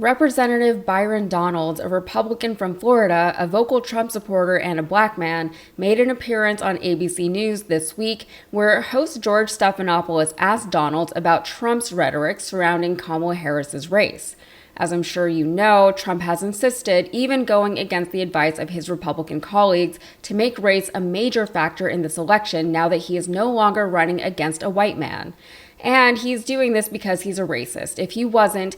Representative Byron Donalds, a Republican from Florida, a vocal Trump supporter and a black man, made an appearance on ABC News this week where host George Stephanopoulos asked Donalds about Trump's rhetoric surrounding Kamala Harris's race. As I'm sure you know, Trump has insisted, even going against the advice of his Republican colleagues, to make race a major factor in this election now that he is no longer running against a white man. And he's doing this because he's a racist. If he wasn't,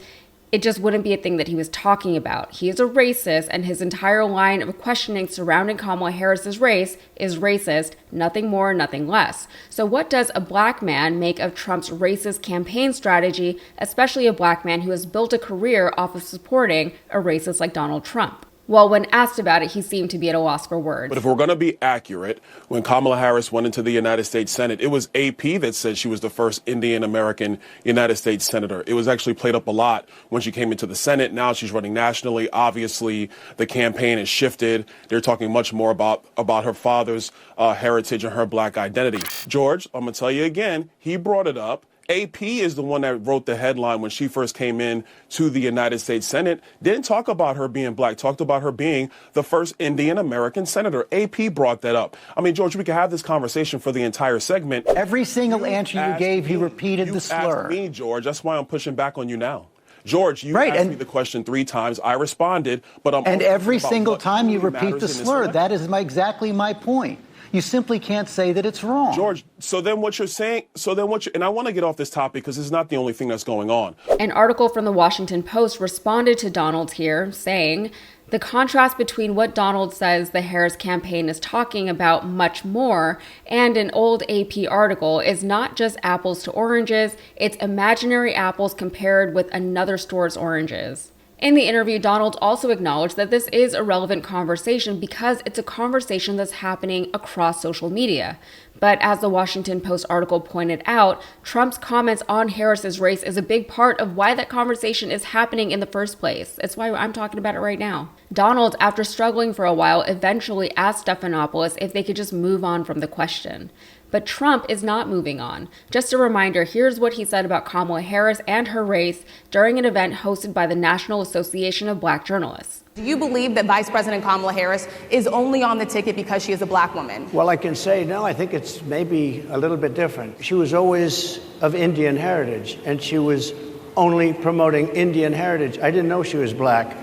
it just wouldn't be a thing that he was talking about. He is a racist, and his entire line of questioning surrounding Kamala Harris's race is racist, nothing more, nothing less. So what does a black man make of Trump's racist campaign strategy, especially a black man who has built a career off of supporting a racist like Donald Trump? Well, when asked about it, he seemed to be at a loss for words. But if we're going to be accurate, when Kamala Harris went into the United States Senate, it was AP that said she was the first Indian-American United States senator. It was actually played up a lot when she came into the Senate. Now she's running nationally. Obviously, the campaign has shifted. They're talking much more about her father's heritage and her black identity. George, I'm going to tell you again, he brought it up. AP is the one that wrote the headline when she first came in to the United States Senate. Didn't talk about her being black, talked about her being the first Indian American senator. AP brought that up. I mean, George, we could have this conversation for the entire segment. Every single answer you gave, you repeated the slur. You asked me, George. That's why I'm pushing back on you now. George, you asked me the question 3 times. I responded, but and every single time you repeat the slur. That is exactly my point. You simply can't say that it's wrong. George, so then what you're saying, and I want to get off this topic because it's not the only thing that's going on. An article from the Washington Post responded to Donalds here, saying, the contrast between what Donalds says the Harris campaign is talking about much more and an old AP article is not just apples to oranges, it's imaginary apples compared with another store's oranges. In the interview, Donalds also acknowledged that this is a relevant conversation because it's a conversation that's happening across social media. But as the Washington Post article pointed out, Trump's comments on Harris's race is a big part of why that conversation is happening in the first place. It's why I'm talking about it right now. Donalds, after struggling for a while, eventually asked Stephanopoulos if they could just move on from the question. But Trump is not moving on. Just a reminder, here's what he said about Kamala Harris and her race during an event hosted by the National Association of Black Journalists. Do you believe that Vice President Kamala Harris is only on the ticket because she is a black woman? Well, I can say, no, I think it's maybe a little bit different. She was always of Indian heritage, and she was only promoting Indian heritage. I didn't know she was black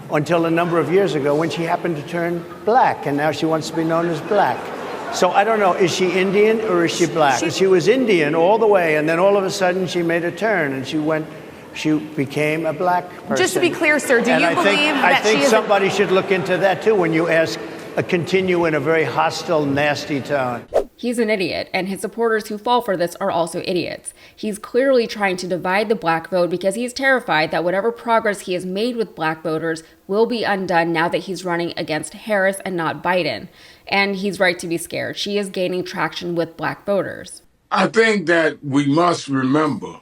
until a number of years ago when she happened to turn black, and now she wants to be known as black. So I don't know, is she Indian or is she black? She was Indian all the way, and then all of a sudden she made a turn, and she became a black person. Just to be clear, sir, do you believe that I think somebody should look into that, too, when you continue in a very hostile, nasty tone. He's an idiot, and his supporters who fall for this are also idiots. He's clearly trying to divide the black vote because he's terrified that whatever progress he has made with black voters will be undone now that he's running against Harris and not Biden. And he's right to be scared. She is gaining traction with black voters. I think that we must remember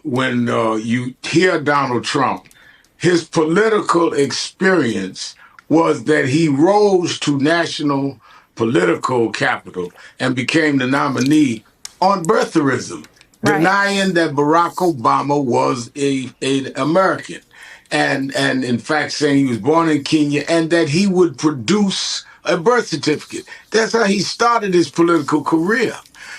when you hear Donald Trump, his political experience was that he rose to national political capital and became the nominee on birtherism, denying that Barack Obama was an American, and in fact saying he was born in Kenya and that he would produce a birth certificate. That's how he started his political career.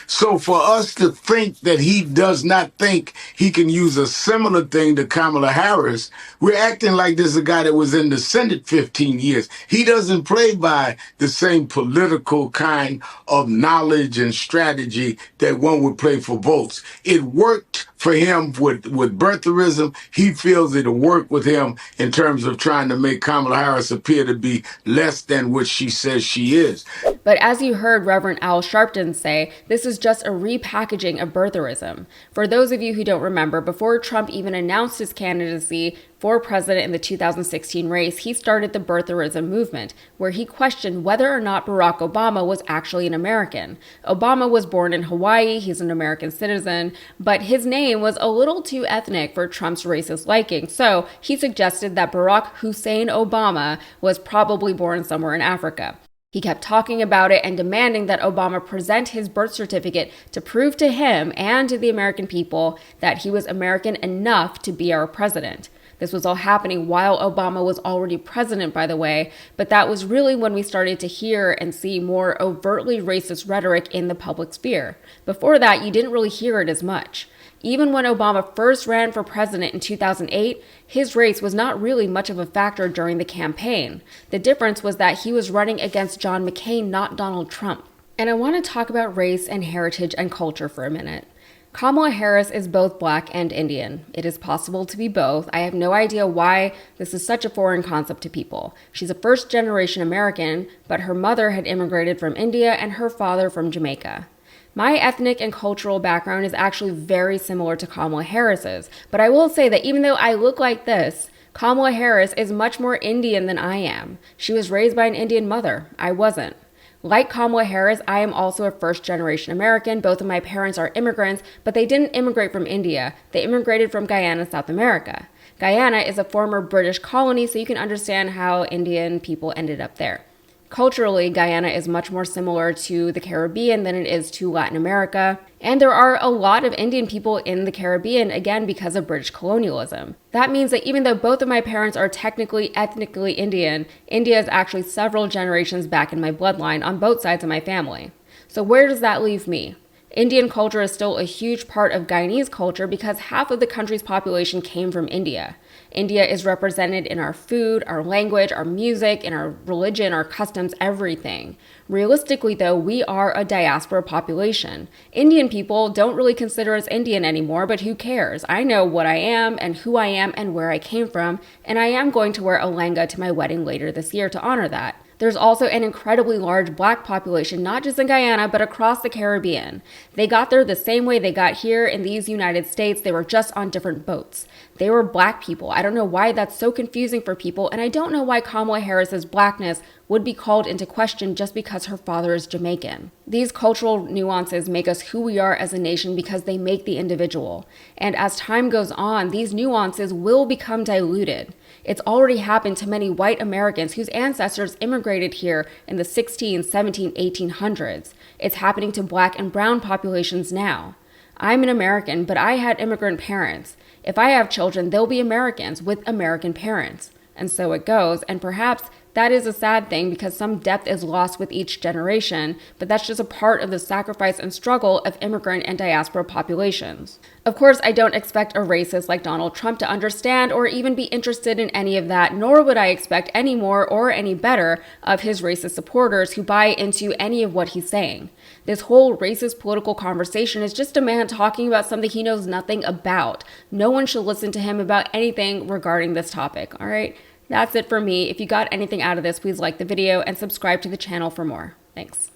So for us to think that he does not think he can use a similar thing to Kamala Harris, we're acting like this is a guy that was in the Senate 15 years. He doesn't play by the same political kind of knowledge and strategy that one would play for votes. It worked for him with birtherism. He feels it'll work with him in terms of trying to make Kamala Harris appear to be less than what she says she is. But as you heard Reverend Al Sharpton say, this is just a repackaging of birtherism. For those of you who don't remember, before Trump even announced his candidacy for president in the 2016 race, he started the birtherism movement, where he questioned whether or not Barack Obama was actually an American. Obama was born in Hawaii, he's an American citizen, but his name was a little too ethnic for Trump's racist liking, so he suggested that Barack Hussein Obama was probably born somewhere in Africa. He kept talking about it and demanding that Obama present his birth certificate to prove to him and to the American people that he was American enough to be our president. This was all happening while Obama was already president, by the way, but that was really when we started to hear and see more overtly racist rhetoric in the public sphere. Before that, you didn't really hear it as much. Even when Obama first ran for president in 2008, his race was not really much of a factor during the campaign. The difference was that he was running against John McCain, not Donald Trump. And I want to talk about race and heritage and culture for a minute. Kamala Harris is both Black and Indian. It is possible to be both. I have no idea why this is such a foreign concept to people. She's a first-generation American, but her mother had immigrated from India and her father from Jamaica. My ethnic and cultural background is actually very similar to Kamala Harris's, but I will say that even though I look like this, Kamala Harris is much more Indian than I am. She was raised by an Indian mother. I wasn't. Like Kamala Harris, I am also a first-generation American. Both of my parents are immigrants, but they didn't immigrate from India. They immigrated from Guyana, South America. Guyana is a former British colony, so you can understand how Indian people ended up there. Culturally, Guyana is much more similar to the Caribbean than it is to Latin America. And there are a lot of Indian people in the Caribbean, again, because of British colonialism. That means that even though both of my parents are technically ethnically Indian, India is actually several generations back in my bloodline on both sides of my family. So where does that leave me? Indian culture is still a huge part of Guyanese culture because half of the country's population came from India. India is represented in our food, our language, our music, in our religion, our customs, everything. Realistically, though, we are a diaspora population. Indian people don't really consider us Indian anymore, but who cares? I know what I am and who I am and where I came from, and I am going to wear a lehenga to my wedding later this year to honor that. There's also an incredibly large Black population, not just in Guyana, but across the Caribbean. They got there the same way they got here in these United States. They were just on different boats. They were Black people. I don't know why that's so confusing for people, and I don't know why Kamala Harris's Blackness would be called into question just because her father is Jamaican. These cultural nuances make us who we are as a nation because they make the individual. And as time goes on, these nuances will become diluted. It's already happened to many white Americans whose ancestors immigrated here in the 16, 17, 1800s. It's happening to Black and brown populations now. I'm an American, but I had immigrant parents. If I have children, they'll be Americans with American parents. And so it goes, and perhaps that is a sad thing because some depth is lost with each generation, but that's just a part of the sacrifice and struggle of immigrant and diaspora populations. Of course, I don't expect a racist like Donald Trump to understand or even be interested in any of that, nor would I expect any more or any better of his racist supporters who buy into any of what he's saying. This whole racist political conversation is just a man talking about something he knows nothing about. No one should listen to him about anything regarding this topic, all right? That's it for me. If you got anything out of this, please like the video and subscribe to the channel for more. Thanks.